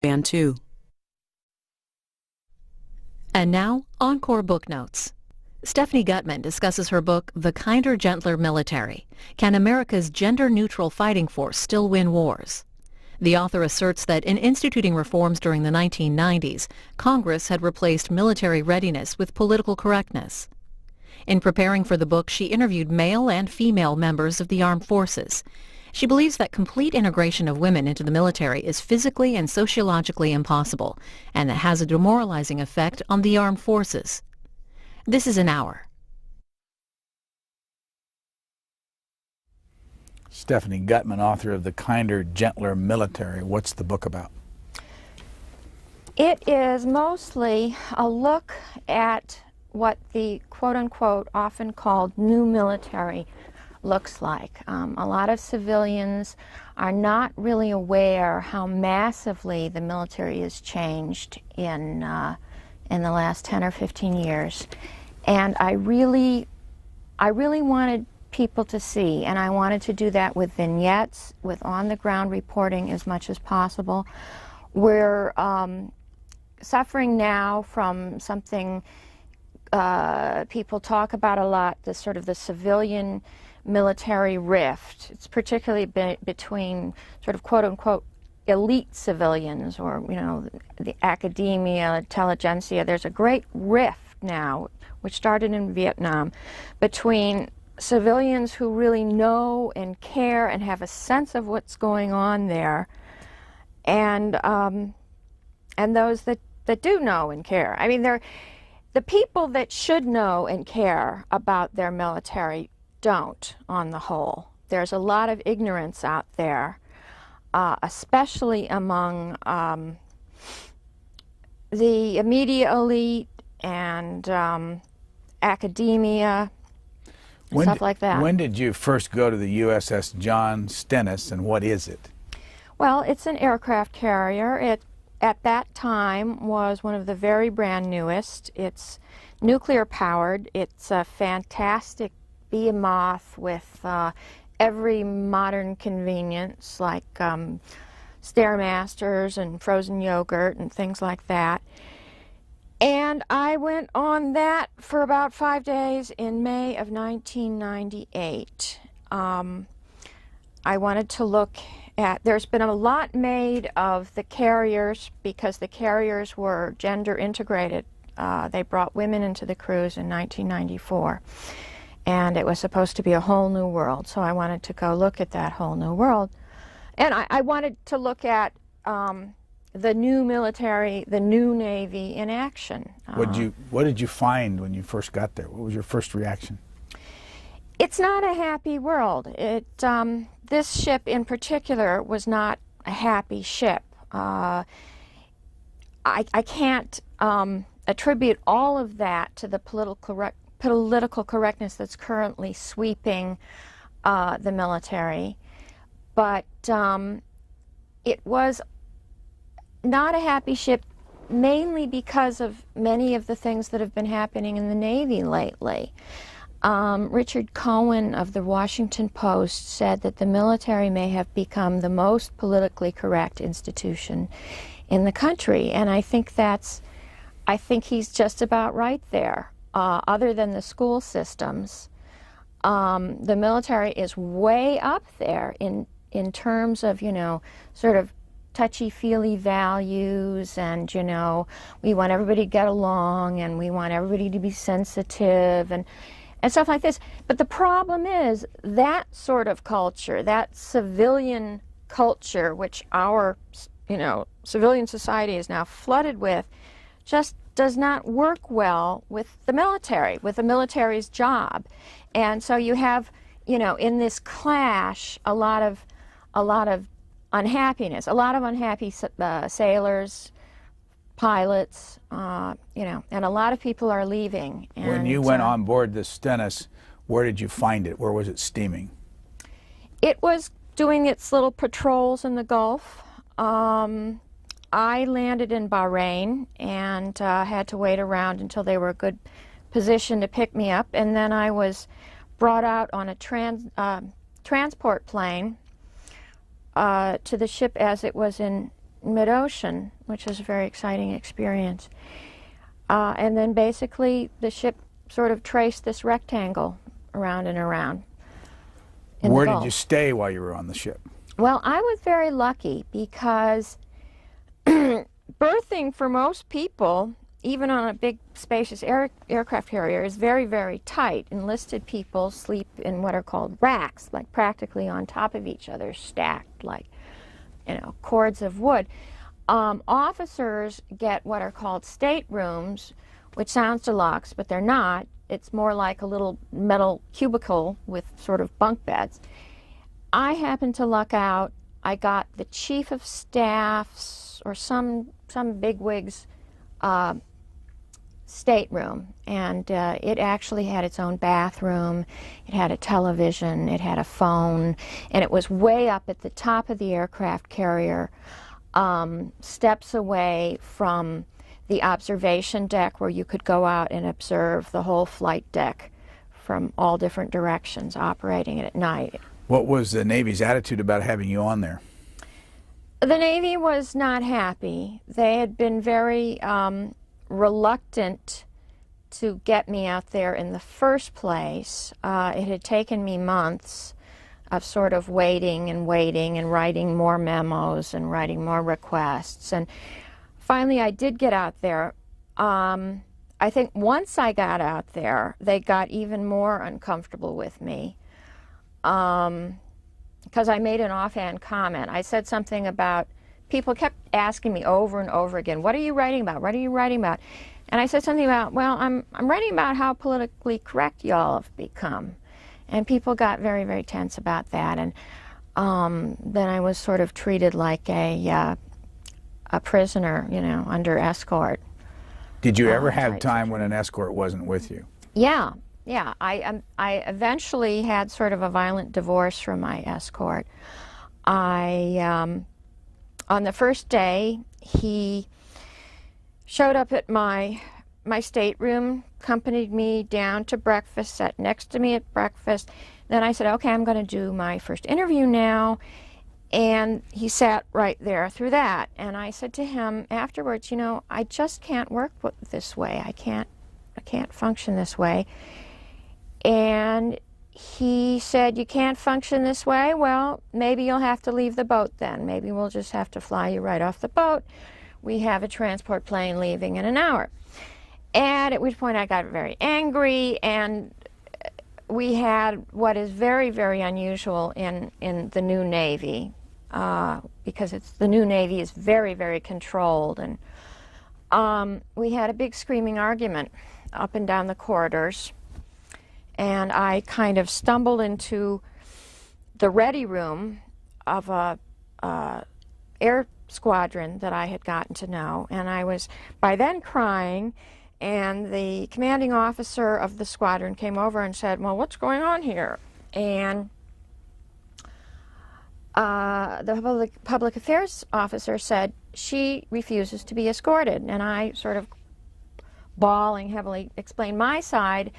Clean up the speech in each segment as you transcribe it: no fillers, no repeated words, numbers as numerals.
Band 2. And now, Encore Book Notes. Stephanie Gutman discusses her book, The Kinder, Gentler Military. Can America's Gender-Neutral Fighting Force Still Win Wars? The author asserts that in instituting reforms during the 1990s, Congress had replaced military readiness with political correctness. In preparing for the book, she interviewed male and female members of the armed forces. She believes that complete integration of women into the military is physically and sociologically impossible, and that has a demoralizing effect on the armed forces. This is an hour. Stephanie Gutman, author of The Kinder, Gentler Military. What's the book about? It is mostly a look at what the quote-unquote often called new military looks like. A lot of civilians are not really aware how massively the military has changed in the last 10 or 15 years. And I really wanted people to see, and I wanted to do that with vignettes, with on-the-ground reporting as much as possible. We're suffering now from something people talk about a lot, the sort of the civilian military rift. It's particularly between sort of quote-unquote elite civilians, or, you know, the academia, intelligentsia. There's a great rift now, which started in Vietnam, between civilians who really know and care and have a sense of what's going on there, and those that do know and care. I mean, the people that should know and care about their military don't, on the whole. There's a lot of ignorance out there, especially among the media elite and academia, stuff like that. When did you first go to the USS John Stennis, and what is it? Well, it's an aircraft carrier. It, at that time, was one of the very brand newest. It's nuclear powered. It's a fantastic behemoth with every modern convenience, like Stairmasters and frozen yogurt and things like that. And I went on that for about 5 days in May of 1998. I wanted to look at, there's been a lot made of the carriers because the carriers were gender integrated. They brought women into the crews in 1994. And it was supposed to be a whole new world, so I wanted to go look at that whole new world. And I wanted to look at the new military, the new Navy in action. What did you find when you first got there? What was your first reaction? It's not a happy world. This ship in particular was not a happy ship. I can't attribute all of that to the political correctness that's currently sweeping the military, but it was not a happy ship, mainly because of many of the things that have been happening in the Navy lately. Richard Cohen of the Washington Post said that the military may have become the most politically correct institution in the country, and I think he's just about right there. Other than the school systems, the military is way up there in terms of, you know, sort of touchy-feely values, and, you know, we want everybody to get along, and we want everybody to be sensitive, and stuff like this. But the problem is that sort of culture, that civilian culture, which our, you know, civilian society is now flooded with, just does not work well with the military's job. And so you have, you know, in this clash, a lot of unhappiness, a lot of unhappy sailors, pilots, you know, and a lot of people are leaving. And when you went on board the Stennis, where did you find it? Where was it steaming? It was doing its little patrols in the Gulf. I landed in Bahrain and had to wait around until they were a good position to pick me up, and then I was brought out on a transport plane to the ship as it was in mid-ocean, which is a very exciting experience. And then basically the ship sort of traced this rectangle around and around. Where did you stay while you were on the ship? Well, I was very lucky because berthing for most people, even on a big spacious aircraft carrier, is very, very tight. Enlisted people sleep in what are called racks, like practically on top of each other, stacked like, you know, cords of wood. Officers get what are called staterooms, which sounds deluxe, but they're not. It's more like a little metal cubicle with sort of bunk beds. I happened to luck out. I got the chief of staff's or some bigwig's stateroom, and it actually had its own bathroom. It had a television, it had a phone, and it was way up at the top of the aircraft carrier, steps away from the observation deck where you could go out and observe the whole flight deck from all different directions, operating it at night. What was the Navy's attitude about having you on there? The Navy was not happy. They had been very reluctant to get me out there in the first place. It had taken me months of sort of waiting and writing more memos and writing more requests. And finally I did get out there. I think once I got out there, they got even more uncomfortable with me. Because I made an offhand comment. I said something about, people kept asking me over and over again, what are you writing about? What are you writing about? And I said something about, well, I'm writing about how politically correct y'all have become. And people got very, very tense about that. And then I was sort of treated like a prisoner, you know, under escort. Did you ever have time when an escort wasn't with you? Yeah. Yeah, I eventually had sort of a violent divorce from my escort. On the first day, he showed up at my stateroom, accompanied me down to breakfast, sat next to me at breakfast. Then I said, okay, I'm going to do my first interview now. And he sat right there through that. And I said to him afterwards, you know, I just can't work this way. I can't function this way. And he said, you can't function this way? Well, maybe you'll have to leave the boat then. Maybe we'll just have to fly you right off the boat. We have a transport plane leaving in an hour. And at which point I got very angry, and we had what is very, very unusual in the new Navy, because the new Navy is very, very controlled. And we had a big screaming argument up and down the corridors. And I kind of stumbled into the ready room of a air squadron that I had gotten to know, and I was by then crying, and the commanding officer of the squadron came over and said, well, what's going on here? And the public affairs officer said, she refuses to be escorted. And I sort of, bawling heavily, explained my side.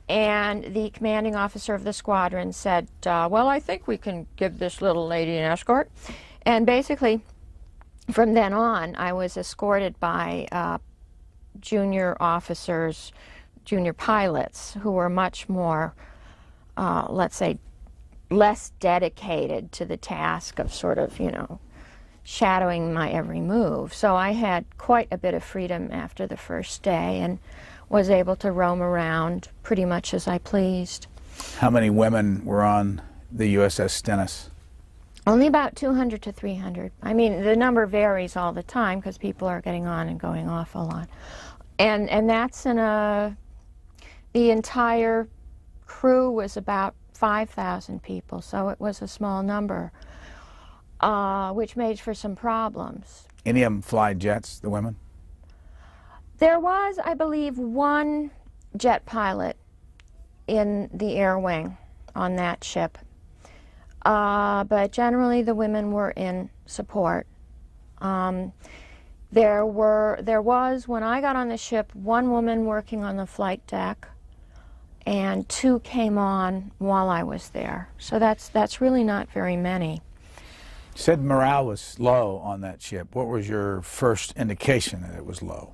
And the commanding officer of the squadron said, well, I think we can give this little lady an escort. And basically, from then on, I was escorted by junior officers, junior pilots, who were much more, let's say, less dedicated to the task of sort of, you know, shadowing my every move. So I had quite a bit of freedom after the first day, and was able to roam around pretty much as I pleased. How many women were on the USS Stennis? Only about 200 to 300. I mean, the number varies all the time because people are getting on and going off a lot. And that's in the entire crew was about 5,000 people, so it was a small number, which made for some problems. Any of them fly jets, the women? There was, I believe, one jet pilot in the air wing on that ship. But generally the women were in support. There was, when I got on the ship, one woman working on the flight deck, and 2 came on while I was there. So that's really not very many. You said morale was low on that ship. What was your first indication that it was low?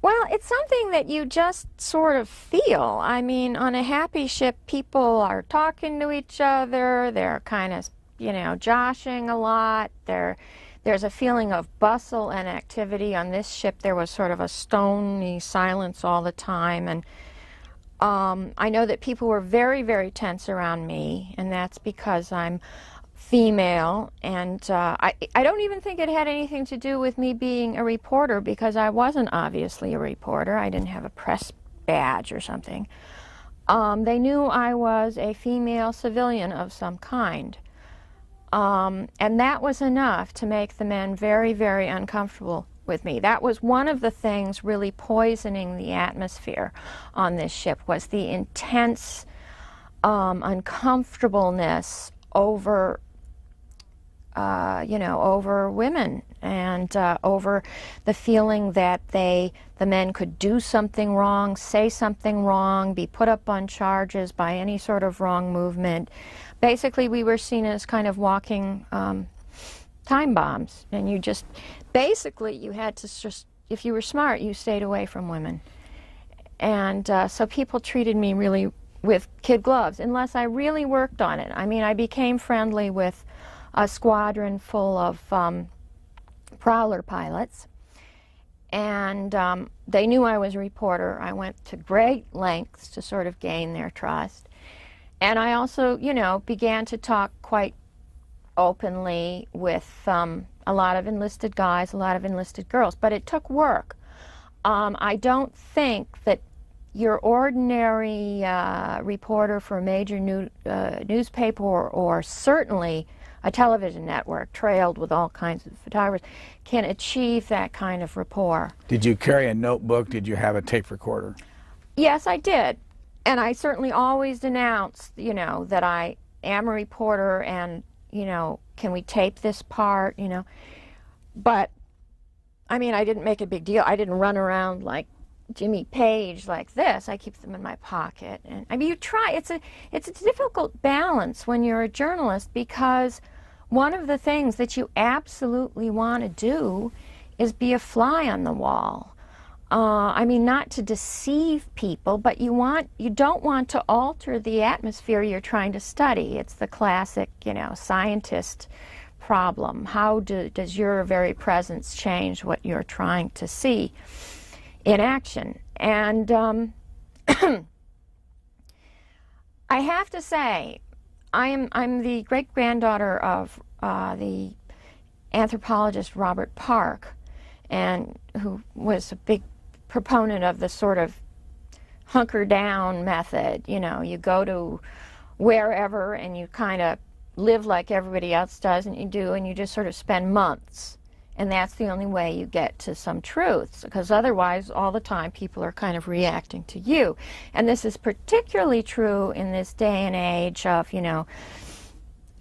Well, it's something that you just sort of feel. I mean, on a happy ship, people are talking to each other. They're kind of, you know, joshing a lot. There's a feeling of bustle and activity. On this ship, there was sort of a stony silence all the time. And I know that people were very, very tense around me, and that's because I'm female, and I don't even think it had anything to do with me being a reporter, because I wasn't obviously a reporter. I didn't have a press badge or something. They knew I was a female civilian of some kind, and that was enough to make the men very, very uncomfortable with me. That was one of the things really poisoning the atmosphere on this ship, was the intense uncomfortableness over over women, and over the feeling that the men could do something wrong, say something wrong, be put up on charges by any sort of wrong movement. Basically, we were seen as kind of walking time bombs, and you just, basically, you had to just, if you were smart, you stayed away from women. And so people treated me really with kid gloves, unless I really worked on it. I mean, I became friendly with a squadron full of prowler pilots, and they knew I was a reporter. I went to great lengths to sort of gain their trust, and I also, you know, began to talk quite openly with a lot of enlisted guys, a lot of enlisted girls, but it took work. I don't think that your ordinary reporter for a major newspaper, or certainly a television network trailed with all kinds of photographers, can achieve that kind of rapport. Did you carry a notebook? Did you have a tape recorder? Yes, I did. And I certainly always announced, you know, that I am a reporter, and, you know, can we tape this part, you know. But, I mean, I didn't make a big deal. I didn't run around like Jimmy Page like this. I keep them in my pocket. And I mean, you try. It's a difficult balance when you're a journalist, because one of the things that you absolutely want to do is be a fly on the wall. I mean, not to deceive people, but you don't want to alter the atmosphere you're trying to study. It's the classic, you know, scientist problem. How does your very presence change what you're trying to see in action? And I have to say, I'm the great-granddaughter of the anthropologist Robert Park, and who was a big proponent of the sort of hunker-down method. You know, you go to wherever and you kind of live like everybody else does, and you just sort of spend months. And that's the only way you get to some truths, because otherwise, all the time, people are kind of reacting to you. And this is particularly true in this day and age of, you know,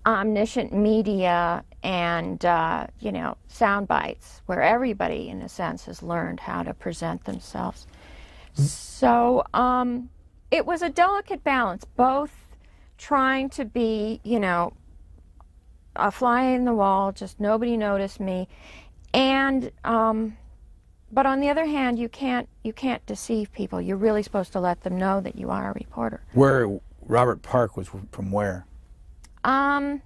omniscient media and, you know, sound bites, where everybody, in a sense, has learned how to present themselves. So it was a delicate balance, both trying to be, you know, a fly in the wall, just nobody noticed me, and but on the other hand, you can't deceive people. You're really supposed to let them know that you are a reporter. Where Robert Park was from where? I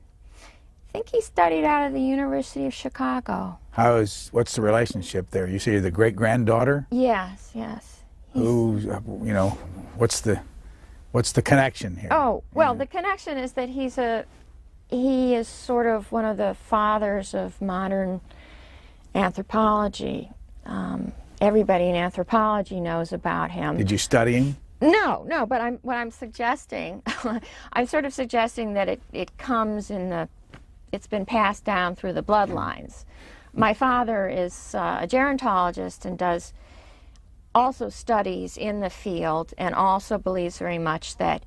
think he studied out of the University of Chicago. What's the relationship there? You say you're the great-granddaughter? Yes, yes. Who, you know, what's the connection here? Oh, well, the connection is that he is sort of one of the fathers of modern anthropology. Everybody in anthropology knows about him. Did you study him? No, but what I'm suggesting, I'm sort of suggesting that it comes it's been passed down through the bloodlines. My father is a gerontologist and does also studies in the field, and also believes very much that,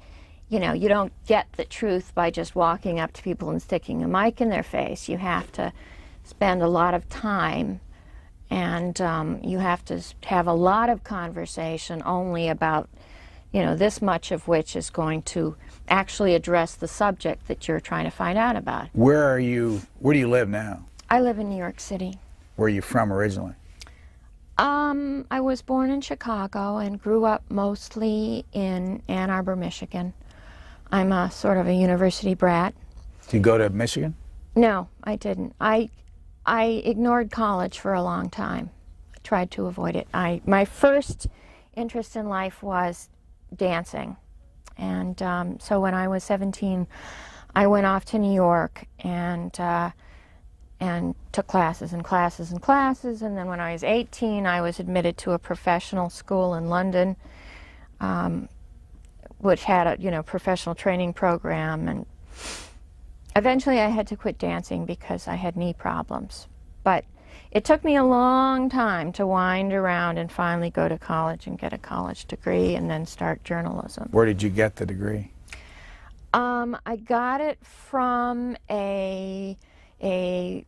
you know, you don't get the truth by just walking up to people and sticking a mic in their face. You have to spend a lot of time, and you have to have a lot of conversation only about you know, this much of which is going to actually address the subject that you're trying to find out about. Where do you live now? I live in New York City. Where are you from originally? I was born in Chicago and grew up mostly in Ann Arbor, Michigan. I'm a sort of a university brat. Did you go to Michigan? No, I didn't. I ignored college for a long time. I tried to avoid it. My first interest in life was dancing. And so when I was 17, I went off to New York and took classes and classes and classes. And then when I was 18, I was admitted to a professional school in London, which had a professional training program. And eventually I had to quit dancing because I had knee problems. But it took me a long time to wind around and finally go to college and get a college degree and then start journalism. Where did you get the degree? I got it from a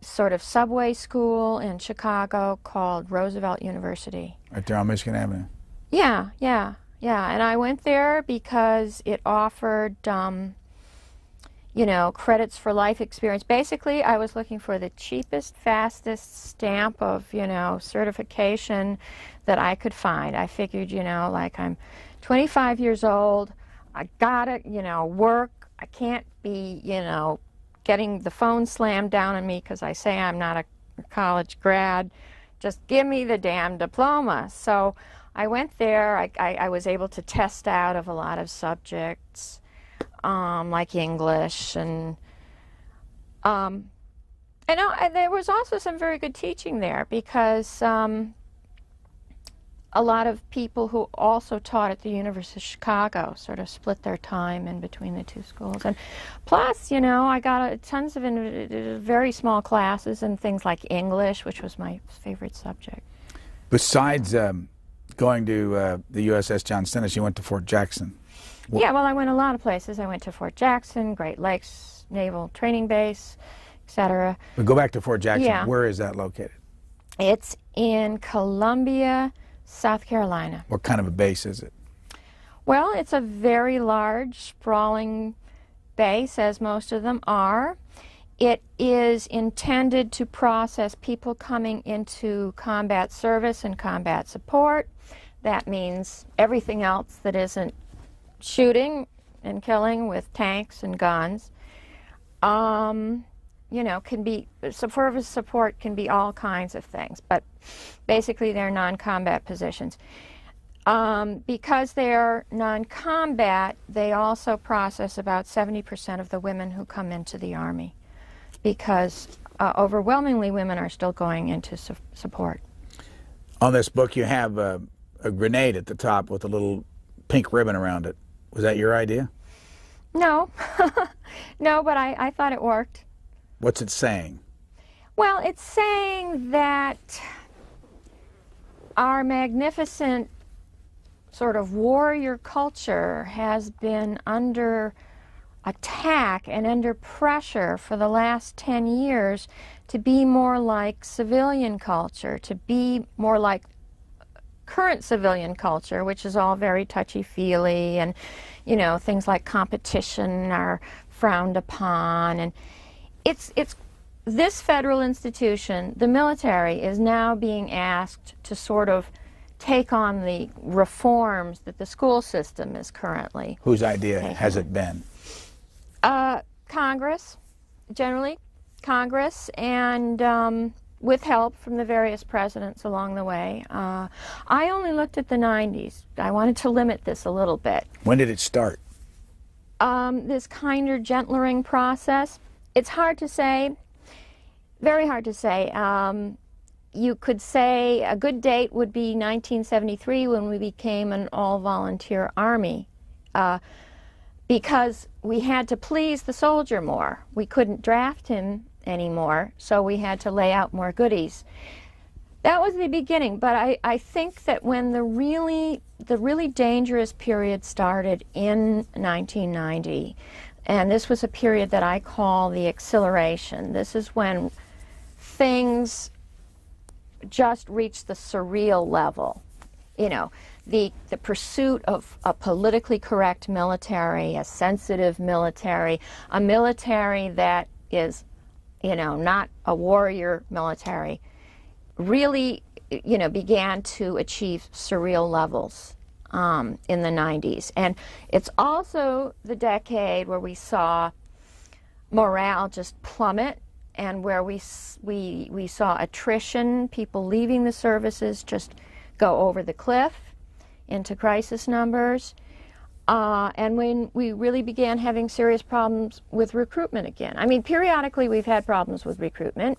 sort of subway school in Chicago called Roosevelt University. Right there on Michigan Avenue. Yeah. And I went there because it offered, credits for life experience. Basically, I was looking for the cheapest, fastest stamp of, certification that I could find. I figured, like I'm 25 years old, I gotta, work. I can't be, getting the phone slammed down on me because I say I'm not a college grad. Just give me the damn diploma. So I went there. I was able to test out of a lot of subjects, like English, and there was also some very good teaching there because a lot of people who also taught at the University of Chicago sort of split their time in between the two schools. And plus, I got tons of very small classes and things like English, which was my favorite subject. Besides going to the USS John Stennis, you went to Fort Jackson. Yeah, well, I went a lot of places. I went to Fort Jackson, Great Lakes Naval Training Base, etc. But go back to Fort Jackson. Yeah. Where is that located? It's in Columbia, South Carolina. What kind of a base is it? Well, it's a very large, sprawling base, as most of them are. It is intended to process people coming into combat service and combat support. That means everything else that isn't shooting and killing with tanks and guns. Can be, service support can be all kinds of things, but basically they're non-combat positions. Because they're non-combat, they also process about 70% of the women who come into the Army, because overwhelmingly women are still going into support. On this book you have a grenade at the top with a little pink ribbon around it. Was that your idea? No. No, but I thought it worked. What's it saying? Well, it's saying that our magnificent sort of warrior culture has been under attack and under pressure for the last 10 years to be more like civilian culture, to be more like current civilian culture, which is all very touchy-feely, and things like competition are frowned upon. And it's this federal institution, the military, is now being asked to sort of take on the reforms that the school system is currently. Whose idea has it been? Congress, generally. Congress, and with help from the various presidents along the way. I only looked at the 90s. I wanted to limit this a little bit. When did it start? This kinder, gentlering process. It's hard to say, very hard to say. You could say a good date would be 1973, when we became an all-volunteer Army, because we had to please the soldier more. We couldn't draft him anymore, so we had to lay out more goodies. That was the beginning, but I think that when the really dangerous period started in 1990, and this was a period that I call the acceleration. This is when things just reached the surreal level the pursuit of a politically correct military, a sensitive military, a military that is, not a warrior military, really, began to achieve surreal levels in the 90s. And it's also the decade where we saw morale just plummet, and where we saw attrition, people leaving the services just go over the cliff into crisis numbers, and when we really began having serious problems with recruitment again. I mean, periodically we've had problems with recruitment.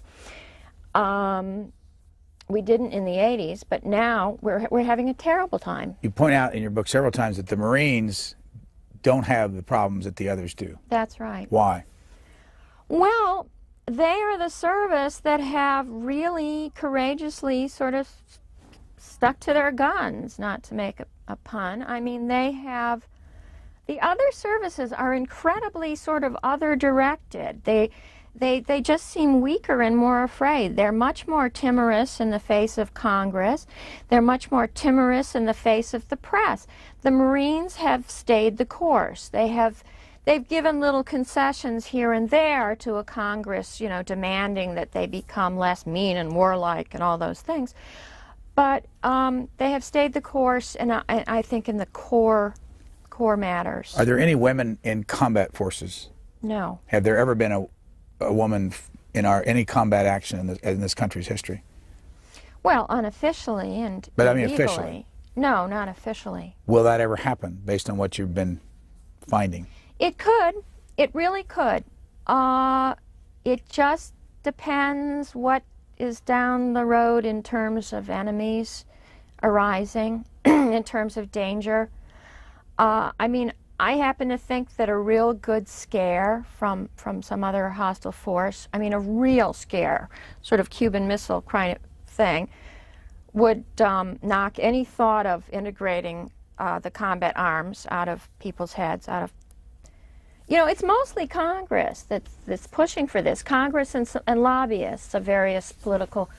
We didn't in the 80s, but now we're having a terrible time. You point out in your book several times that the Marines don't have the problems that the others do. That's right. Why? Well, they are the service that have really courageously sort of stuck to their guns, not to make a pun. I mean, the other services are incredibly sort of other-directed. They just seem weaker and more afraid. They're much more timorous in the face of Congress. They're much more timorous in the face of the press. The Marines have stayed the course. They've given little concessions here and there to a Congress, demanding that they become less mean and warlike and all those things. But they have stayed the course, and I think in the core matters. Are there any women in combat forces? No. Have there ever been a woman in any combat action in this country's history? Well, unofficially and but I mean legally. officially. No, not officially. Will that ever happen based on what you've been finding? It could. It really could. It just depends what is down the road in terms of enemies arising, in terms of danger. I mean, I happen to think that a real good scare from some other hostile force, I mean a real scare, sort of Cuban Missile kind of thing, would knock any thought of integrating the combat arms out of people's heads, it's mostly Congress that's pushing for this. Congress and lobbyists of various political,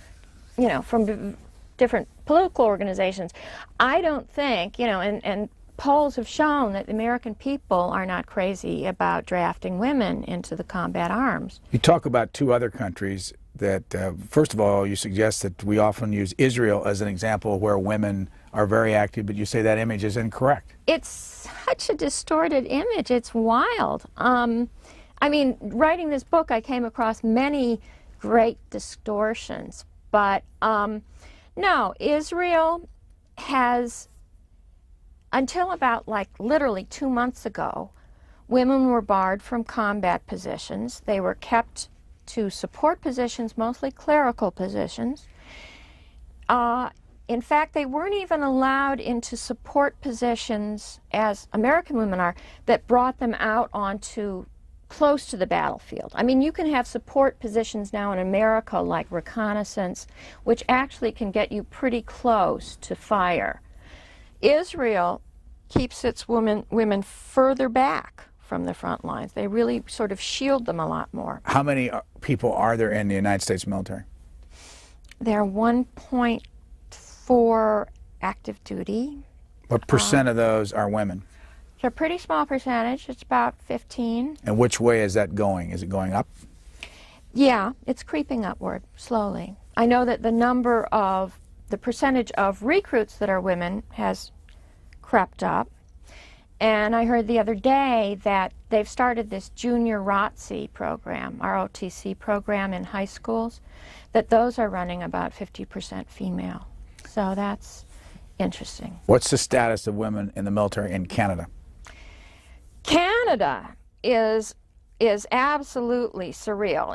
from different political organizations. I don't think, and polls have shown that the American people are not crazy about drafting women into the combat arms. You talk about two other countries that, first of all, you suggest that we often use Israel as an example where women are very active, but you say that image is incorrect. It's such a distorted image. It's wild. I mean, writing this book, I came across many great distortions. But no, Israel has, until about literally 2 months ago, women were barred from combat positions. They were kept to support positions, mostly clerical positions. In fact, they weren't even allowed into support positions, as American women are, that brought them out onto close to the battlefield. I mean, you can have support positions now in America, like reconnaissance, which actually can get you pretty close to fire. Israel keeps its women further back from the front lines. They really sort of shield them a lot more. How many people are there in the United States military? There are 1.4 active duty. What percent of those are women? It's a pretty small percentage. It's about 15. And which way is that going? Is it going up? Yeah, it's creeping upward slowly. I know that the percentage of recruits that are women has crept up. And I heard the other day that they've started this junior ROTC program, ROTC program in high schools, that those are running about 50% female. So that's interesting. What's the status of women in the military in Canada? Canada is absolutely surreal.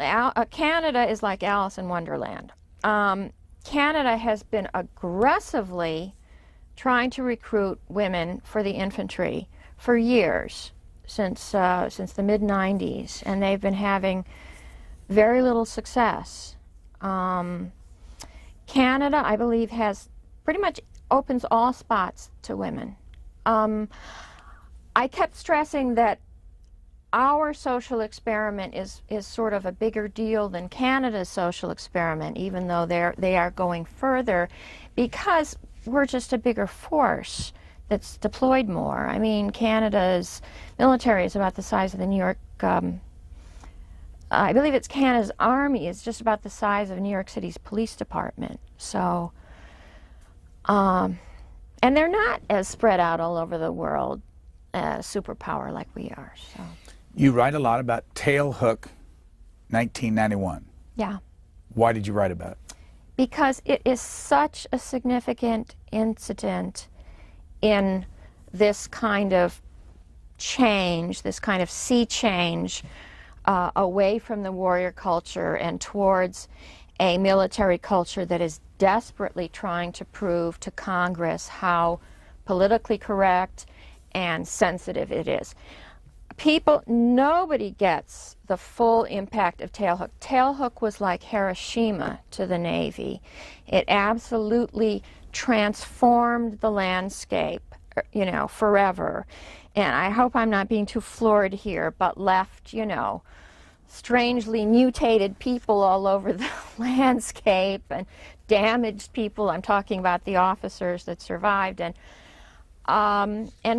Canada is like Alice in Wonderland. Canada has been aggressively trying to recruit women for the infantry for years, since the mid-90s, and they've been having very little success. Canada, I believe, has pretty much opens all spots to women. I kept stressing that our social experiment is sort of a bigger deal than Canada's social experiment, even though they are going further, because we're just a bigger force that's deployed more. I mean, Canada's military is about the size of the New York, I believe it's Canada's Army is just about the size of New York City's police department. So, and they're not as spread out all over the world, superpower like we are. So. You write a lot about Tailhook 1991. Yeah. Why did you write about it? Because it is such a significant incident in this kind of change, this kind of sea change away from the warrior culture and towards a military culture that is desperately trying to prove to Congress how politically correct and sensitive it is. Nobody gets the full impact of Tailhook. Tailhook was like Hiroshima to the Navy. It absolutely transformed the landscape, you know, forever. And I hope I'm not being too florid here, but left, you know, strangely mutated people all over the landscape and damaged people. I'm talking about the officers that survived, and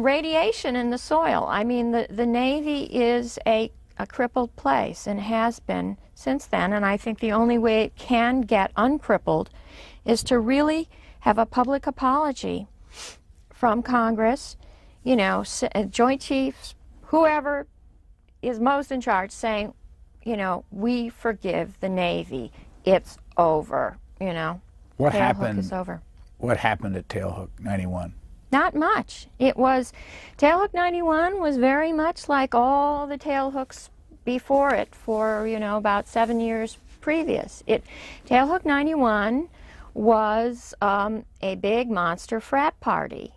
radiation in the soil. I mean, the Navy is a crippled place and has been since then, and I think the only way it can get uncrippled is to really have a public apology from Congress, you know, Joint Chiefs, whoever is most in charge, saying, you know, we forgive the Navy. It's over, you know. What Tailhook happened? is over. What happened at Tailhook 91? Not much. Tailhook 91 was very much like all the tailhooks before it for, you know, about 7 years previous. Tailhook 91 was a big monster frat party.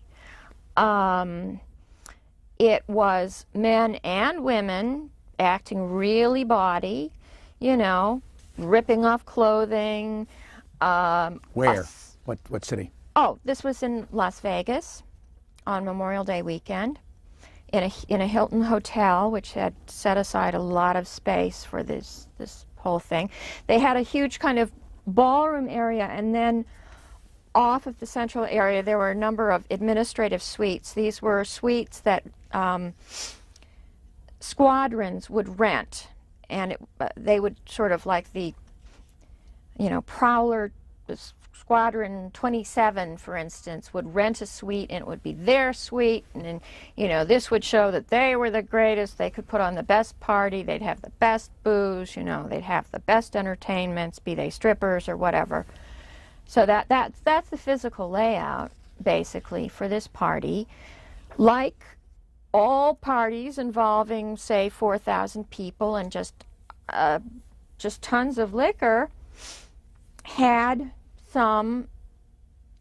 It was men and women acting really bawdy, you know, ripping off clothing. Where? What city? Oh, this was in Las Vegas on Memorial Day weekend in a Hilton hotel, which had set aside a lot of space for this whole thing. They had a huge kind of ballroom area, and then off of the central area there were a number of administrative suites. These were suites that squadrons would rent, and they would sort of like the, you know, Prowler Squadron 27, for instance, would rent a suite, and it would be their suite, and you know, this would show that they were the greatest. They could put on the best party. They'd have the best booze. You know, they'd have the best entertainments, be they strippers or whatever. So that's the physical layout, basically, for this party. Like all parties involving, say, 4,000 people and just tons of liquor, had some,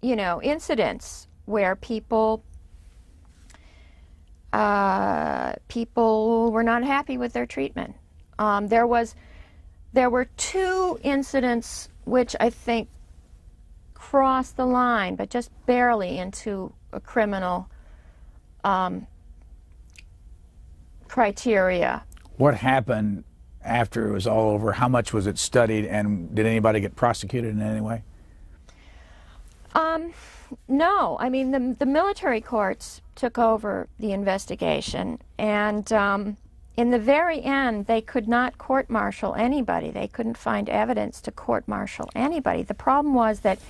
you know, incidents where people were not happy with their treatment. There were 2 incidents which I think crossed the line, but just barely into a criminal criteria. What happened after it was all over? How much was it studied, and did anybody get prosecuted in any way? No. I mean, the military courts took over the investigation, and in the very end, they could not court-martial anybody. They couldn't find evidence to court-martial anybody. The problem was that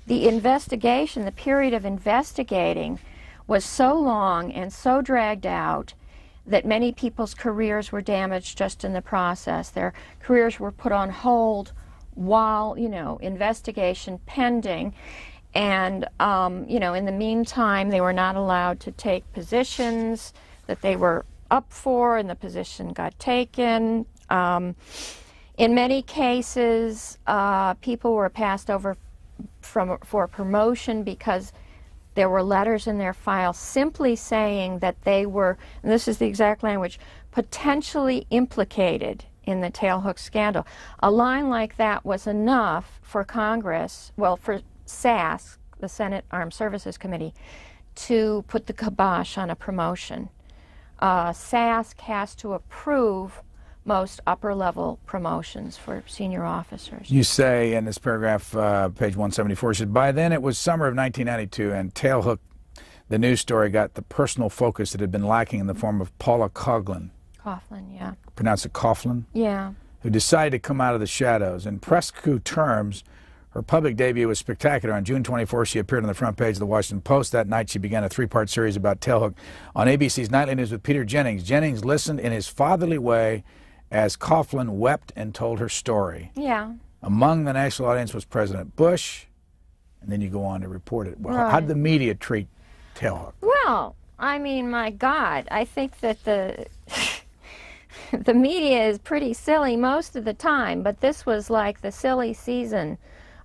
the investigation, the period of investigating, was so long and so dragged out that many people's careers were damaged just in the process. Their careers were put on hold while, you know, investigation pending. And, you know, in the meantime, they were not allowed to take positions that they were up for, and the position got taken. In many cases, people were passed over for promotion because there were letters in their file simply saying that they were, and this is the exact language, potentially implicated in the Tailhook scandal. A line like that was enough for Congress, well, for SAS, the Senate Armed Services Committee, to put the kibosh on a promotion. SASC has to approve most upper-level promotions for senior officers. You say in this paragraph, page 174, you said, by then it was summer of 1992, and Tailhook, the news story, got the personal focus that had been lacking in the form of Paula Coughlin. Coughlin, yeah. Pronounce it Coughlin? Yeah. Who decided to come out of the shadows. In press coup terms, her public debut was spectacular. On June 24th, she appeared on the front page of the Washington Post. That night, she began a three-part series about Tailhook on ABC's Nightly News with Peter Jennings. Jennings listened in his fatherly way as Coughlin wept and told her story. Yeah. Among the national audience was President Bush, and then you go on to report it. Well, Right. how did the media treat Tailhook? Well, I mean, my God, I think that the the media is pretty silly most of the time, but this was like the silly season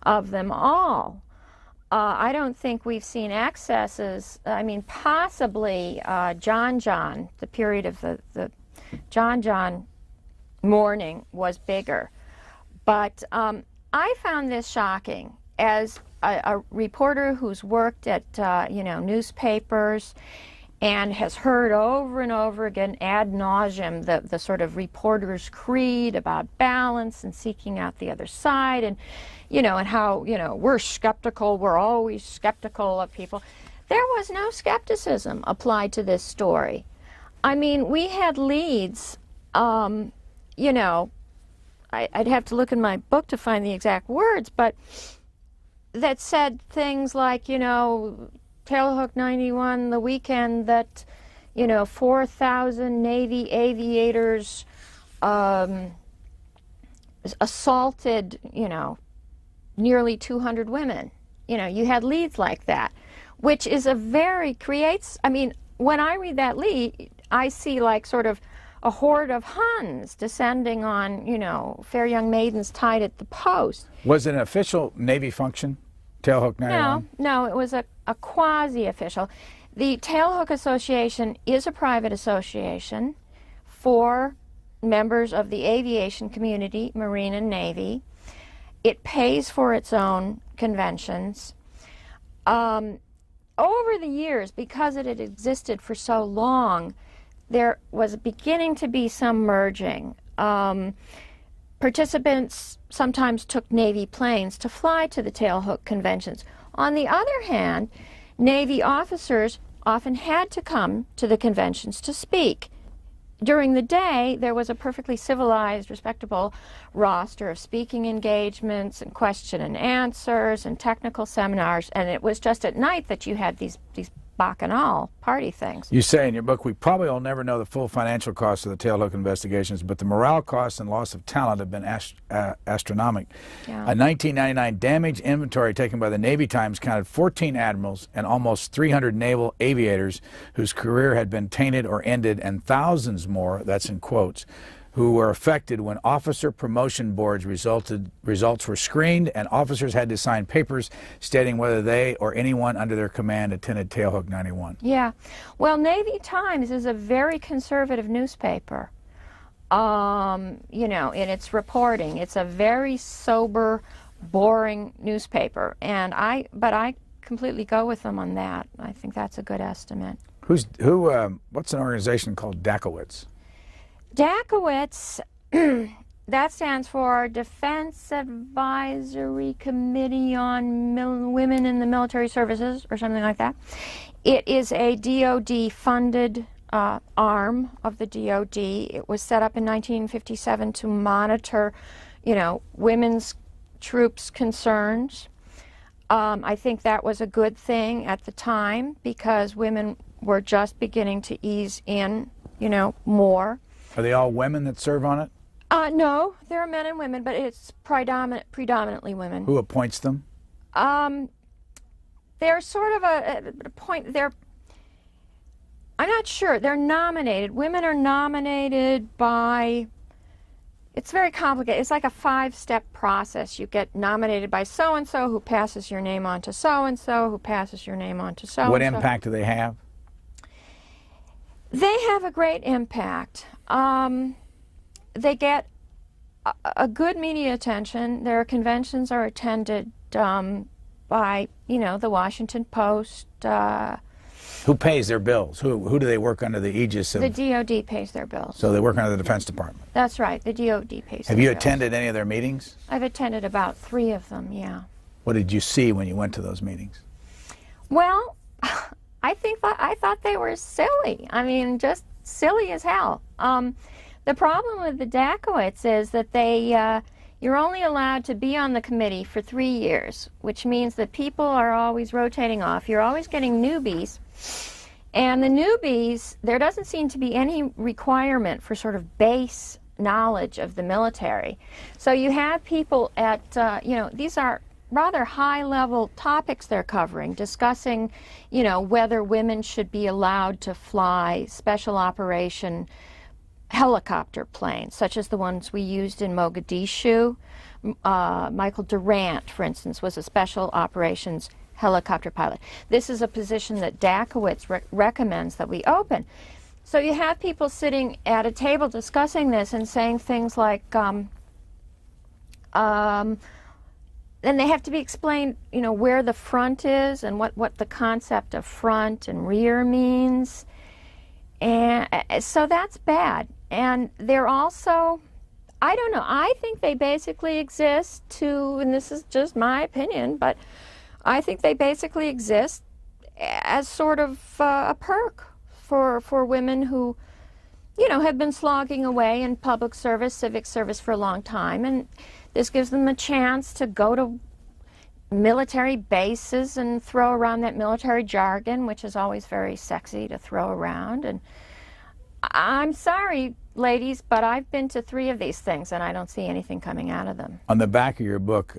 of them all. I don't think we've seen excesses. I mean, possibly John, the period of the John mourning was bigger. But I found this shocking as a reporter who's worked at, newspapers and has heard over and over again ad nauseum the sort of reporter's creed about balance and seeking out the other side, and and how we're skeptical, we're always skeptical of people. There was no skepticism applied to this story. I mean, we had leads, I'd have to look in my book to find the exact words, but that said things like, Tailhook 91, the weekend that, 4,000 Navy aviators assaulted, nearly 200 women. You had leads like that, which is I mean, when I read that lead, I see like sort of a horde of Huns descending on, fair young maidens tied at the post. Was it an official Navy function, Tailhook 91? No, it was a quasi-official. The Tailhook Association is a private association for members of the aviation community, Marine and Navy. It pays for its own conventions. Over the years, because it had existed for so long, there was beginning to be some merging. Participants sometimes took Navy planes to fly to the Tailhook conventions. On the other hand, Navy officers often had to come to the conventions to speak. During the day, there was a perfectly civilized, respectable roster of speaking engagements and question and answers and technical seminars, and it was just at night that you had these bacchanal party things. You say in your book, we probably will never know the full financial costs of the Tailhook investigations, but the morale costs and loss of talent have been astronomical. Yeah. A 1999 damage inventory taken by the Navy Times counted 14 admirals and almost 300 naval aviators whose career had been tainted or ended, and thousands more, that's in quotes, who were affected when officer promotion boards results were screened, and officers had to sign papers stating whether they or anyone under their command attended Tailhook 91. Yeah. Well, Navy Times is a very conservative newspaper, in its reporting. It's a very sober, boring newspaper, but I completely go with them on that. I think that's a good estimate. What's an organization called Dakowitz? Dakowitz, that stands for Defense Advisory Committee on Women in the Military Services, or something like that. It is a DOD-funded arm of the DOD. It was set up in 1957 to monitor, women's troops' concerns. I think that was a good thing at the time because women were just beginning to ease in, more. Are they all women that serve on it? No, there are men and women, but it's predominantly women. Who appoints them? They're sort of a point. I'm not sure. They're nominated. Women are nominated by. It's very complicated. It's like a 5-step process. You get nominated by so-and-so, who passes your name on to so-and-so, who passes your name on to so-and-so. What impact do they have? They have a great impact. They get a good media attention. Their conventions are attended by, the Washington Post, Who pays their bills? Who do they work under the aegis of? The DOD pays their bills. So they work under the Defense Department. That's right. The DOD pays. Have you attended any of their meetings? I've attended about 3 of them. Yeah. What did you see when you went to those meetings? Well, I thought they were silly. I mean, just silly as hell. The problem with the Dakowitz is that you're only allowed to be on the committee for 3 years, which means that people are always rotating off. You're always getting newbies. And the newbies, there doesn't seem to be any requirement for sort of base knowledge of the military. So you have people at, these are rather high-level topics they're covering, discussing, whether women should be allowed to fly special operation helicopter planes, such as the ones we used in Mogadishu. Michael Durant, for instance, was a special operations helicopter pilot. This is a position that Dakowitz recommends that we open. So you have people sitting at a table discussing this and saying things like, then they have to be explained, where the front is and what the concept of front and rear means. And so that's bad. And they're also, I don't know, I think they basically exist to, and this is just my opinion, but I think they basically exist as sort of a perk for women who, have been slogging away in public service, civic service for a long time. And this gives them a chance to go to military bases and throw around that military jargon, which is always very sexy to throw around. And I'm sorry, ladies, but I've been to 3 of these things, and I don't see anything coming out of them. On the back of your book,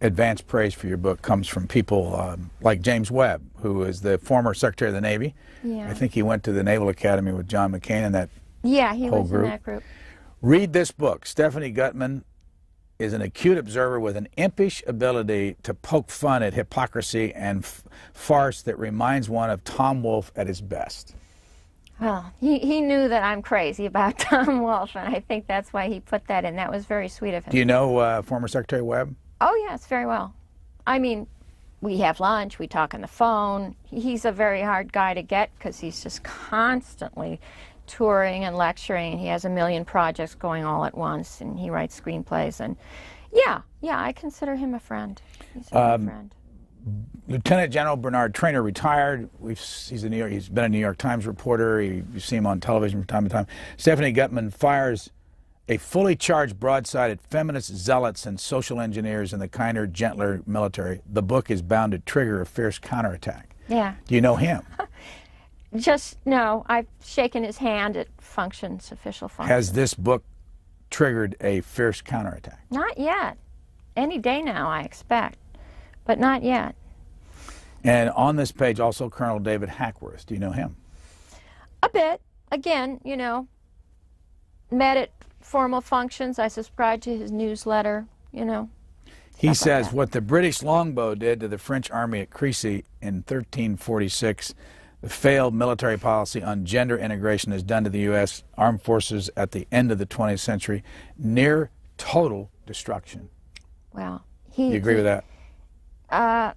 advanced praise for your book comes from people like James Webb, who is the former Secretary of the Navy. Yeah. I think he went to the Naval Academy with John McCain and that Yeah, he whole was group. in that group. Read this book. Stephanie Gutman is an acute observer with an impish ability to poke fun at hypocrisy and farce that reminds one of Tom Wolfe at his best. Well, he knew that I'm crazy about Tom Wolfe, and I think that's why he put that in. That was very sweet of him. Do you know former Secretary Webb? Oh, yes, very well. I mean, we have lunch, we talk on the phone. He's a very hard guy to get because he's just constantly touring and lecturing. He has a million projects going all at once, and he writes screenplays. And yeah, I consider him a friend. He's a good friend. Lieutenant General Bernard Traynor retired. He's been a New York Times reporter. You see him on television from time to time. Stephanie Gutman fires a fully charged broadside at feminist zealots and social engineers in the kinder, gentler military. The book is bound to trigger a fierce counterattack. Yeah. Do you know him? No, I've shaken his hand at functions, official functions. Has this book triggered a fierce counterattack? Not yet. Any day now, I expect, but not yet. And on this page also Colonel David Hackworth. Do you know him? A bit. Again, met at formal functions. I subscribe to his newsletter, He says what the British longbow did to the French army at Crécy in 1346, the failed military policy on gender integration has done to the U.S. armed forces at the end of the 20th century, near total destruction. Well, Do you agree with that?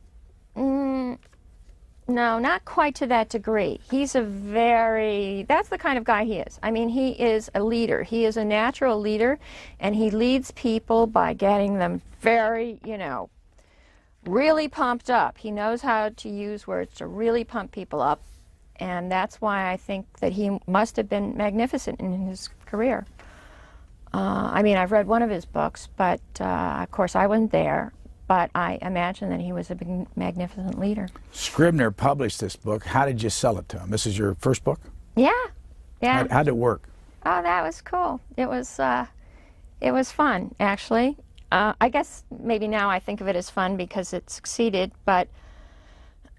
No, not quite to that degree. That's the kind of guy he is. I mean, he is a leader. He is a natural leader, and he leads people by getting them very, really pumped up. He knows how to use words to really pump people up, and that's why I think that he must have been magnificent in his career. I mean, I've read one of his books, but of course I wasn't there. But I imagine that he was a big, magnificent leader. Scribner published this book. How did you sell it to him? This is your first book? Yeah. How did it work? Oh, that was cool. It was fun, actually. I guess maybe now I think of it as fun because it succeeded, but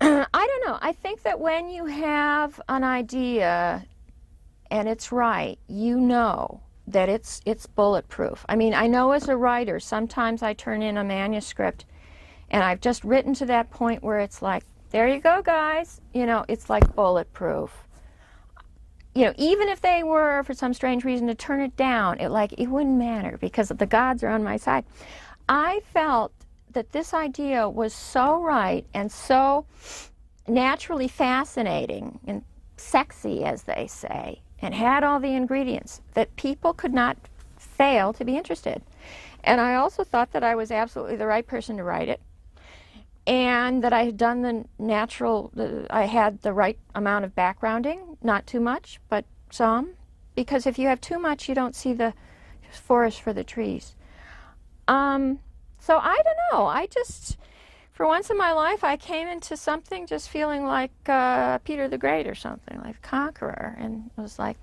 I don't know. I think that when you have an idea and it's right, that it's bulletproof. I mean, I know as a writer, sometimes I turn in a manuscript and I've just written to that point where it's like, there you go, guys. It's like bulletproof. Even if they were, for some strange reason, to turn it down, it wouldn't matter because the gods are on my side. I felt that this idea was so right and so naturally fascinating and sexy, as they say, and had all the ingredients that people could not fail to be interested. And I also thought that I was absolutely the right person to write it, and that I had done I had the right amount of backgrounding, not too much, but some, because if you have too much, you don't see the forest for the trees. So I don't know, I just, for once in my life, I came into something just feeling like Peter the Great or something, like conqueror, and it was like,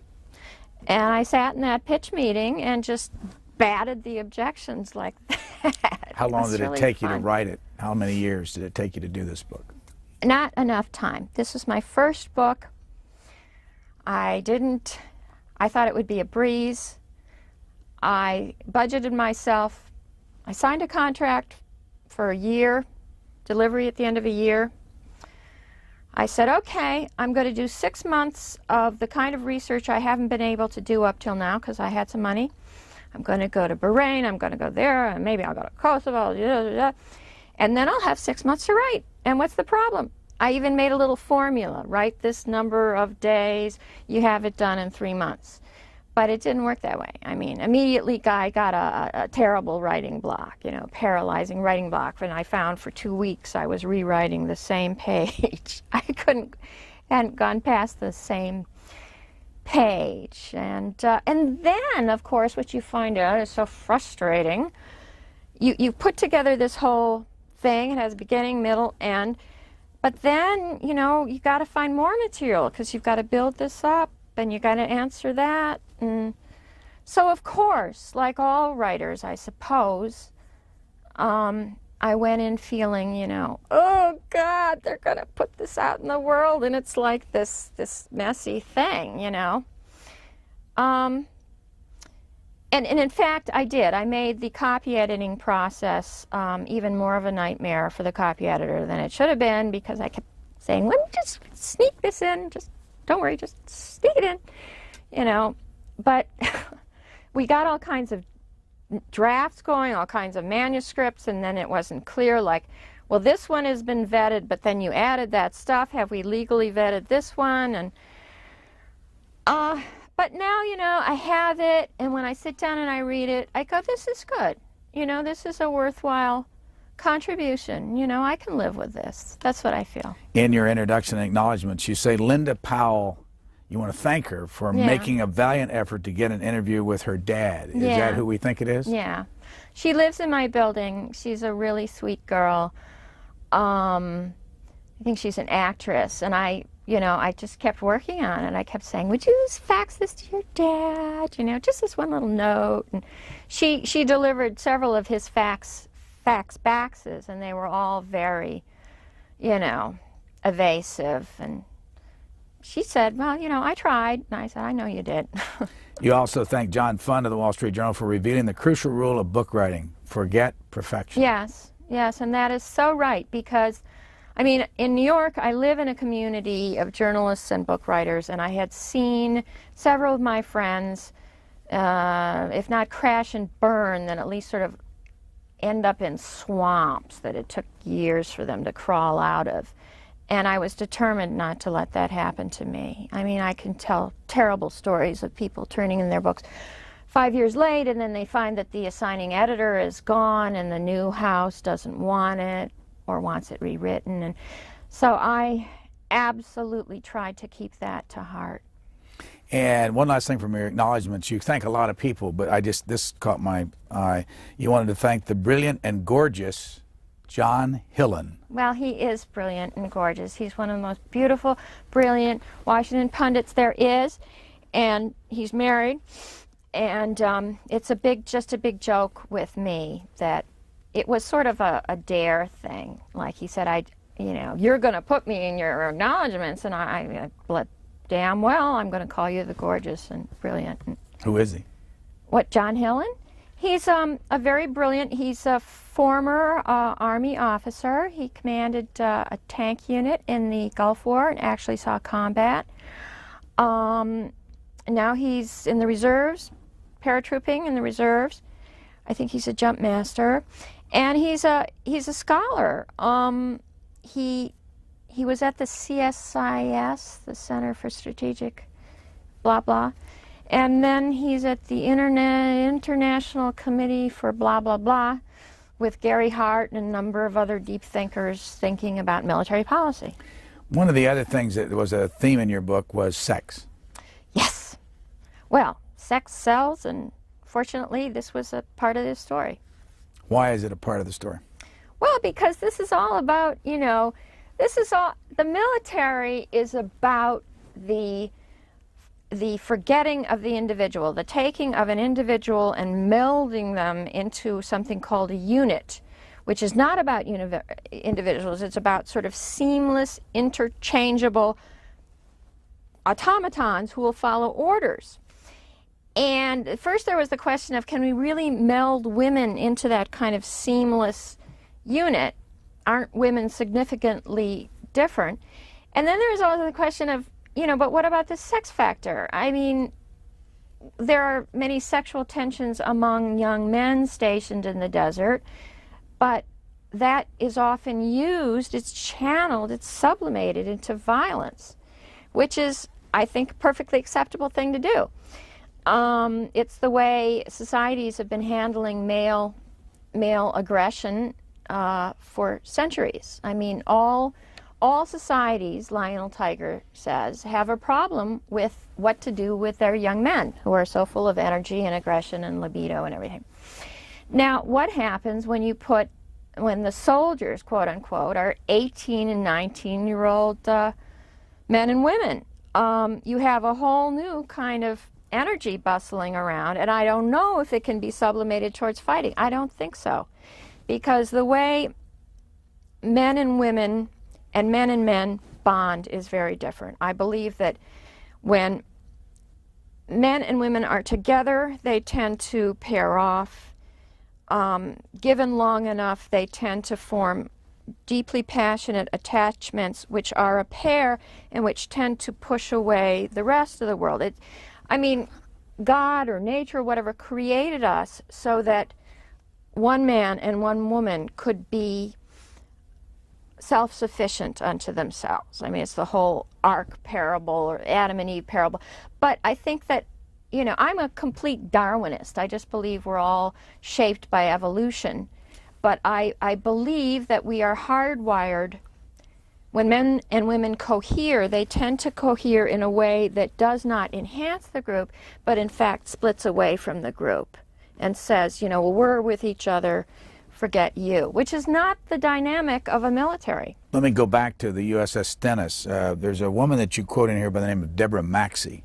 and I sat in that pitch meeting and just batted the objections like that. How long did it take you to fun. write it? How many years did it take you to do this book? Not enough time. This was my first book. I thought it would be a breeze. I budgeted myself. I signed a contract for a year, delivery at the end of a year. I said, okay, I'm going to do 6 months of the kind of research I haven't been able to do up till now because I had some money. I'm going to go to Bahrain, I'm going to go there, and maybe I'll go to Kosovo, and then I'll have 6 months to write. And what's the problem? I even made a little formula, write this number of days, you have it done in 3 months. But it didn't work that way. I mean, immediately I got a terrible writing block, paralyzing writing block. And I found for 2 weeks I was rewriting the same page. I hadn't gone past the same page. And then, of course, what you find out is so frustrating. You put together this whole thing. It has beginning, middle, end. But then, you got to find more material because you've got to build this up. And you got to answer that. And so, of course, like all writers, I suppose, I went in feeling, oh God, they're going to put this out in the world, and it's like this messy thing, And in fact, I did. I made the copy editing process even more of a nightmare for the copy editor than it should have been, because I kept saying, let me just sneak this in, just don't worry, just sneak it in, But we got all kinds of drafts going, all kinds of manuscripts, and then it wasn't clear, like, well, this one has been vetted, but then you added that stuff. Have we legally vetted this one? And but now, I have it, and when I sit down and I read it, I go, this is good. This is a worthwhile contribution. I can live with this. That's what I feel. In your introduction and acknowledgments, you say Linda Powell, you want to thank her for making a valiant effort to get an interview with her dad. Is that who we think it is? Yeah. She lives in my building. She's a really sweet girl. I think she's an actress, and I just kept working on it. I kept saying, would you fax this to your dad? Just this one little note. And she delivered several of his faxes, and they were all very, evasive. And she said, well, I tried. And I said, I know you did. You also thank John Fund of the Wall Street Journal for revealing the crucial rule of book writing: forget perfection. Yes, and that is so right, because, I mean, in New York, I live in a community of journalists and book writers, and I had seen several of my friends, if not crash and burn, then at least sort of end up in swamps that it took years for them to crawl out of. And I was determined not to let that happen to me. I mean, I can tell terrible stories of people turning in their books 5 years late, and then they find that the assigning editor is gone and the new house doesn't want it or wants it rewritten. And so I absolutely tried to keep that to heart. And one last thing from your acknowledgments, you thank a lot of people, but this caught my eye. You wanted to thank the brilliant and gorgeous John Hillen. Well, he is brilliant and gorgeous. He's one of the most beautiful, brilliant Washington pundits there is, and he's married. And it's just a big joke with me that it was sort of a dare thing. Like he said, you're going to put me in your acknowledgments, and I damn well, I'm going to call you the gorgeous and brilliant. Who is he? What, John Hillen? He's a very brilliant, he's a former Army officer. He commanded a tank unit in the Gulf War and actually saw combat. Now he's in the reserves, paratrooping in the reserves. I think he's a jump master. And he's a scholar. He he was at the CSIS, the Center for Strategic blah blah, and then he's at the International Committee for blah blah blah with Gary Hart and a number of other deep thinkers thinking about military policy. One of the other things that was a theme in your book was sex. Yes. Well, sex sells, and fortunately this was a part of this story. Why is it a part of the story? Well, because this is all about, you know, the military is about the forgetting of the individual, the taking of an individual and melding them into something called a unit, which is not about individuals. It's about sort of seamless, interchangeable automatons who will follow orders. And at first there was the question of, can we really meld women into that kind of seamless unit? Aren't women significantly different? And then there was also the question of, you know, but what about the sex factor? I mean, there are many sexual tensions among young men stationed in the desert, but that is often used, it's channeled, it's sublimated into violence, which is, I think, a perfectly acceptable thing to do. It's the way societies have been handling male aggression for centuries. I mean, all societies, Lionel Tiger says, have a problem with what to do with their young men who are so full of energy and aggression and libido and everything. Now, what happens when the soldiers, quote unquote, are 18 and 19-year-old men and women? You have a whole new kind of energy bustling around, and I don't know if it can be sublimated towards fighting. I don't think so, because the way men and women and men bond is very different. I believe that when men and women are together, they tend to pair off. Given long enough, they tend to form deeply passionate attachments, which are a pair and which tend to push away the rest of the world. I mean, God or nature, whatever, created us so that one man and one woman could be self-sufficient unto themselves. I mean, it's the whole Ark parable or Adam and Eve parable. But I think that, you know, I'm a complete Darwinist. I just believe we're all shaped by evolution. But I believe that we are hardwired. When men and women cohere, they tend to cohere in a way that does not enhance the group, but in fact splits away from the group and says, you know, well, we're with each other, forget you, which is not the dynamic of a military. Let me go back to the USS Stennis. There's a woman that you quote in here by the name of Deborah Maxey.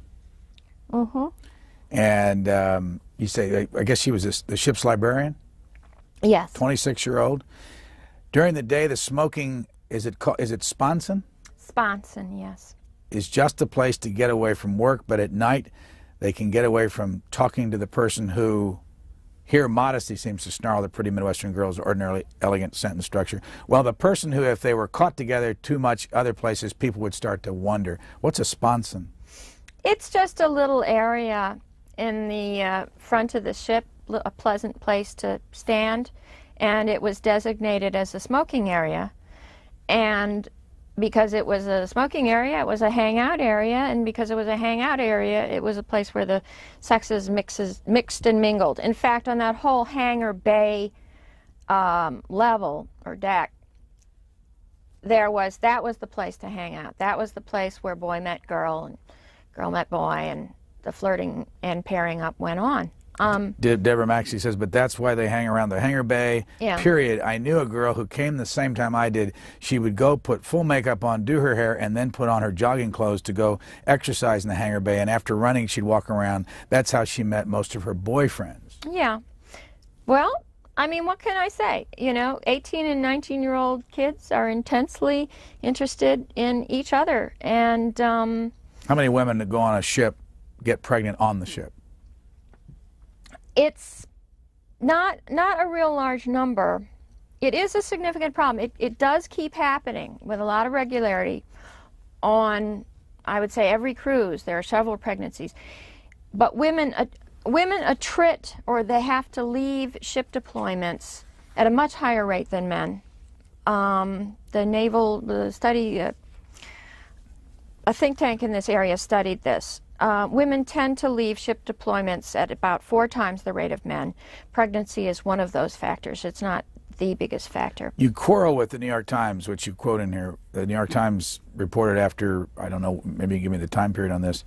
Mm-hmm. And you say, I guess she was the ship's librarian? Yes. 26-year-old. During the day, the smoking, is it sponson? Sponson, yes. Is just a place to get away from work, but at night they can get away from talking to the person who, here modesty seems to snarl the pretty Midwestern girl's ordinarily elegant sentence structure. Well, the person who, if they were caught together too much other places, people would start to wonder. What's a sponson? It's just a little area in the front of the ship, a pleasant place to stand, and it was designated as a smoking area. And because it was a smoking area, it was a hangout area, and because it was a hangout area, it was a place where the sexes mixed and mingled. In fact, on that whole hangar bay level or deck, that was the place to hang out. That was the place where boy met girl and girl met boy, and the flirting and pairing up went on. Deborah Maxey says, but that's why they hang around the hangar bay, yeah. Period. I knew a girl who came the same time I did. She would go put full makeup on, do her hair, and then put on her jogging clothes to go exercise in the hangar bay. And after running, she'd walk around. That's how she met most of her boyfriends. Yeah. Well, I mean, what can I say? You know, 18 and 19-year-old kids are intensely interested in each other. And how many women that go on a ship get pregnant on the ship? It's not a real large number. It is a significant problem. It does keep happening with a lot of regularity on, I would say, every cruise. There are several pregnancies. But women attrit, or they have to leave ship deployments at a much higher rate than men. The naval study, a think tank in this area studied this. Women tend to leave ship deployments at about 4 times the rate of men. Pregnancy is one of those factors. It's not the biggest factor. You quarrel with the New York Times, which you quote in here. The New York Times reported after, I don't know, maybe you give me the time period on this,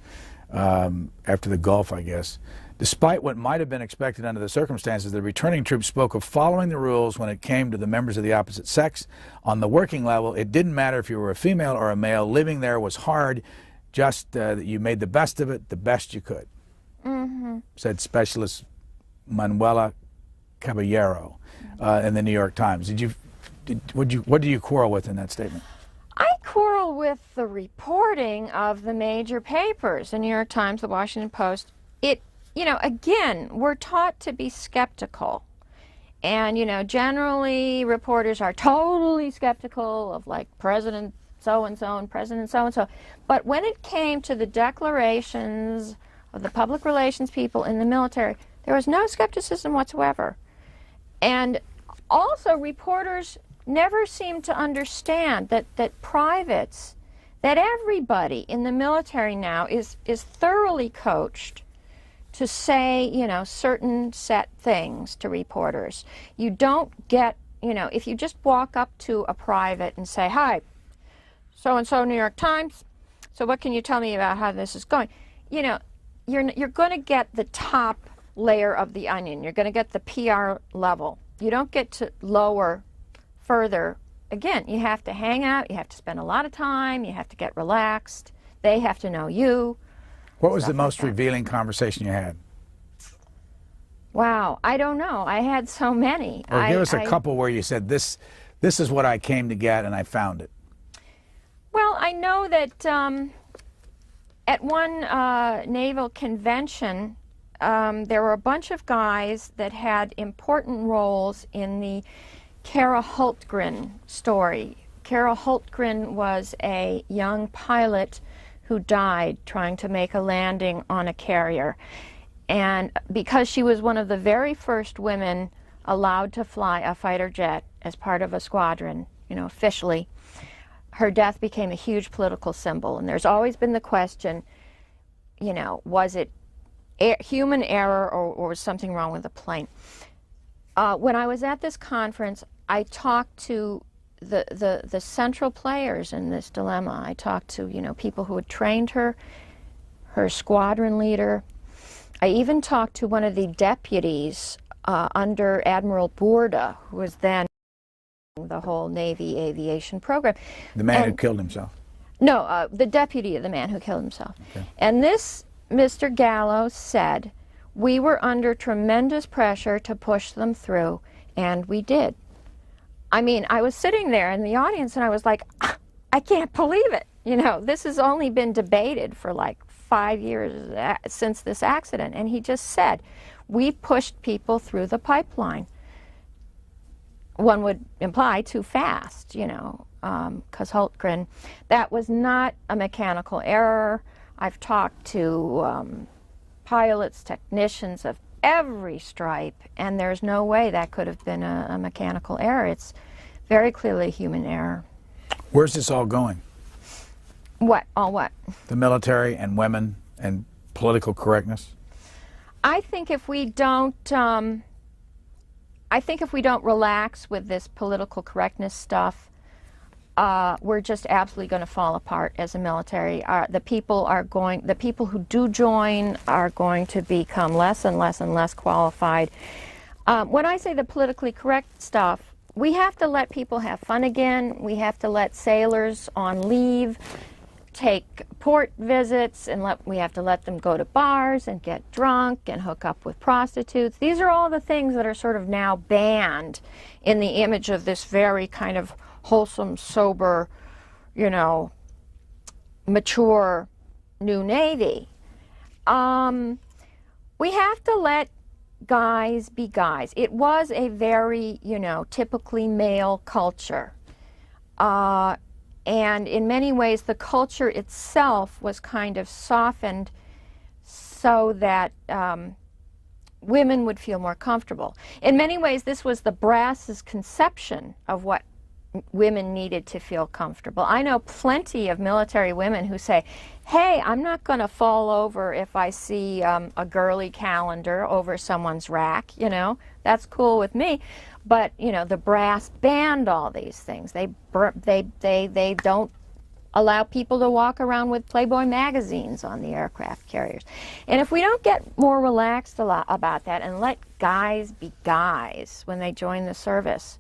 after the Gulf, I guess. Despite what might have been expected under the circumstances, the returning troops spoke of following the rules when it came to the members of the opposite sex. On the working level, it didn't matter if you were a female or a male. Living there was hard, just that you made the best of it, the best you could, said specialist Manuela Caballero in the New York Times. What do you quarrel with in that statement? I quarrel with the reporting of the major papers, the New York Times, the Washington Post. You know, again, we're taught to be skeptical. And, you know, generally reporters are totally skeptical of, like, President so-and-so and President so-and-so. But when it came to the declarations of the public relations people in the military, there was no skepticism whatsoever. And also, reporters never seemed to understand that privates, that everybody in the military now is thoroughly coached to say, you know, certain set things to reporters. You don't get, you know, if you just walk up to a private and say, "Hi, so-and-so New York Times, so what can you tell me about how this is going?" You know, you're going to get the top layer of the onion. You're going to get the PR level. You don't get to lower further. Again, you have to hang out, you have to spend a lot of time, you have to get relaxed, they have to know you. What was the most revealing conversation you had? Wow, I don't know. I had so many. Or give us a couple where you said, this is what I came to get and I found it. Well, I know that at one naval convention, there were a bunch of guys that had important roles in the Kara Hultgren story. Kara Hultgren was a young pilot who died trying to make a landing on a carrier. And because she was one of the very first women allowed to fly a fighter jet as part of a squadron, you know, officially, her death became a huge political symbol. And there's always been the question, you know, was it human error or was something wrong with the plane? When I was at this conference, I talked to the central players in this dilemma. I talked to, you know, people who had trained her, her squadron leader. I even talked to one of the deputies under Admiral Bourda, who was then the whole Navy aviation program. The man who killed himself? No, the deputy of the man who killed himself. Okay. And this Mr. Gallo said, "We were under tremendous pressure to push them through, and we did." I mean, I was sitting there in the audience and I was like, I can't believe it. You know, this has only been debated for like 5 years since this accident. And he just said, we pushed people through the pipeline. One would imply too fast, you know, because Hultgren, that was not a mechanical error. I've talked to pilots, technicians of every stripe, and there's no way that could have been a mechanical error. It's very clearly a human error. Where's this all going? What? All what? The military and women and political correctness? I think if we don't, relax with this political correctness stuff, we're just absolutely going to fall apart as a military. The people who do join are going to become less and less and less qualified. When I say the politically correct stuff, we have to let people have fun again. We have to let sailors on leave take port visits, and we have to let them go to bars and get drunk and hook up with prostitutes. These are all the things that are sort of now banned in the image of this very kind of wholesome, sober, you know, mature new Navy. We have to let guys be guys. It was a very, you know, typically male culture. And in many ways, the culture itself was kind of softened so that women would feel more comfortable. In many ways, this was the brass's conception of what women needed to feel comfortable. I know plenty of military women who say, hey, I'm not going to fall over if I see a girly calendar over someone's rack, you know, that's cool with me. But, you know, the brass banned all these things. They don't allow people to walk around with Playboy magazines on the aircraft carriers. And if we don't get more relaxed about that and let guys be guys when they join the service,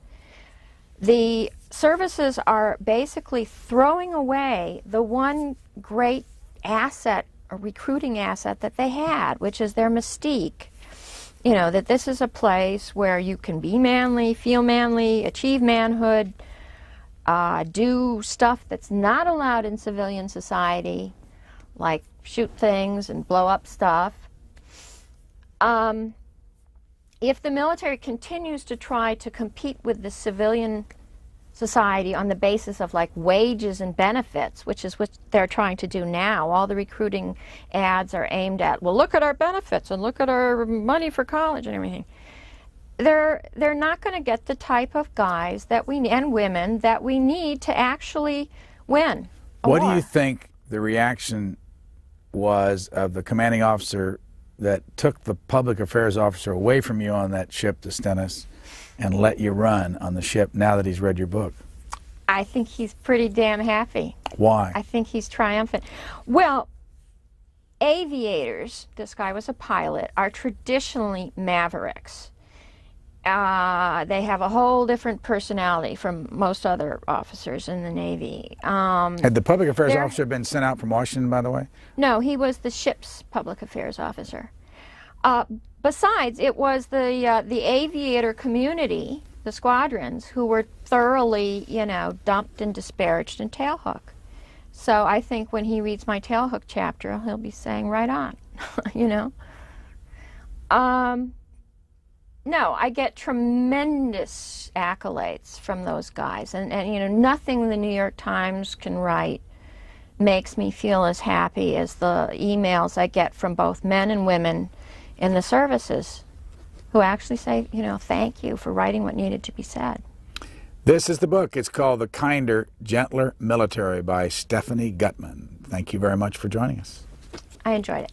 the services are basically throwing away the one great asset, a recruiting asset that they had, which is their mystique. You know, that this is a place where you can be manly, feel manly, achieve manhood, do stuff that's not allowed in civilian society, like shoot things and blow up stuff. If the military continues to try to compete with the civilian society on the basis of like wages and benefits, which is what they're trying to do now, all the recruiting ads are aimed at, well, look at our benefits and look at our money for college and everything. They're not going to get the type of guys that we and women that we need to actually win a war. What do you think the reaction was of the commanding officer that took the public affairs officer away from you on that ship to Stennis and let you run on the ship now that he's read your book? I think he's pretty damn happy. Why? I think he's triumphant. Well, aviators, this guy was a pilot, are traditionally mavericks. They have a whole different personality from most other officers in the Navy. Had the public affairs officer been sent out from Washington, by the way? No, he was the ship's public affairs officer. Besides, it was the aviator community, the squadrons, who were thoroughly, you know, dumped and disparaged in Tailhook. So I think when he reads my Tailhook chapter, he'll be saying, right on, you know. No, I get tremendous accolades from those guys, and you know, nothing the New York Times can write makes me feel as happy as the emails I get from both men and women in the services who actually say, you know, thank you for writing what needed to be said. This is the book. It's called The Kinder, Gentler Military by Stephanie Gutman. Thank you very much for joining us. I enjoyed it.